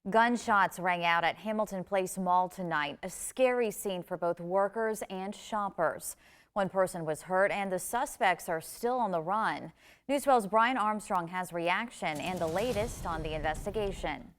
Gunshots rang out at Hamilton Place Mall tonight, a scary scene for both workers and shoppers. One person was hurt and the suspects are still on the run. News 12's Brian Armstrong has reaction and the latest on the investigation.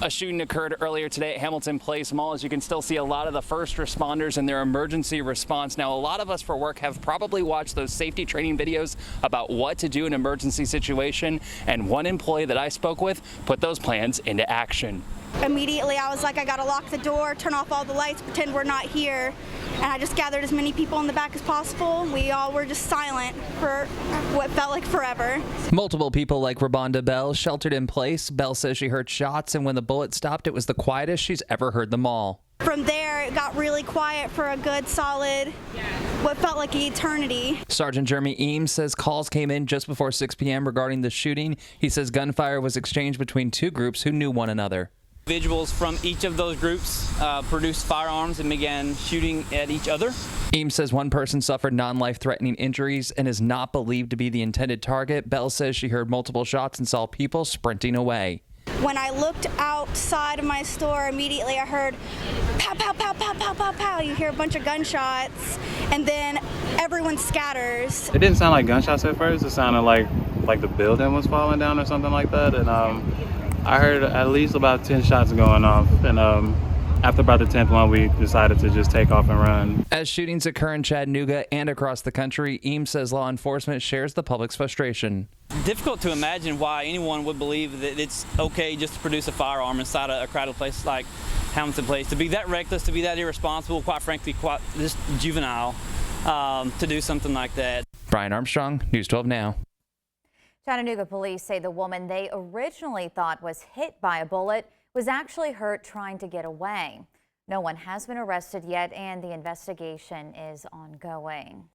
A shooting occurred earlier today at Hamilton Place Mall. As you can still see a lot of the first responders and their emergency response. Now, a lot of us for work have probably watched those safety training videos about what to do in an emergency situation. And one employee that I spoke with put those plans into action. Immediately, I was like, I gotta lock the door, turn off all the lights, pretend we're not here. And I just gathered as many people in the back as possible. We all were just silent for what felt like forever. Multiple people like Rabonda Bell sheltered in place. Bell says she heard shots, and when the bullet stopped, it was the quietest she's ever heard them all. From there, it got really quiet for a good solid, what felt like an eternity. Sergeant Jeremy Eames says calls came in just before 6 p.m. regarding the shooting. He says gunfire was exchanged between two groups who knew one another. Individuals from each of those groups produced firearms and began shooting at each other. Eames says one person suffered non-life-threatening injuries and is not believed to be the intended target. Bell says she heard multiple shots and saw people sprinting away. When I looked outside of my store, immediately I heard pow, pow, pow, pow, pow, pow, pow. You hear a bunch of gunshots, and then everyone scatters. It didn't sound like gunshots at first. It sounded like the building was falling down or something like that. And I heard at least about 10 shots going off. And after about the 10th one, we decided to just take off and run. As shootings occur in Chattanooga and across the country, Eames says law enforcement shares the public's frustration. Difficult to imagine why anyone would believe that it's okay just to produce a firearm inside a crowded place like Hamilton Place. To be that reckless, to be that irresponsible, quite frankly, quite just juvenile to do something like that. Brian Armstrong, News 12 Now. Chattanooga police say the woman they originally thought was hit by a bullet was actually hurt trying to get away. No one has been arrested yet, and the investigation is ongoing.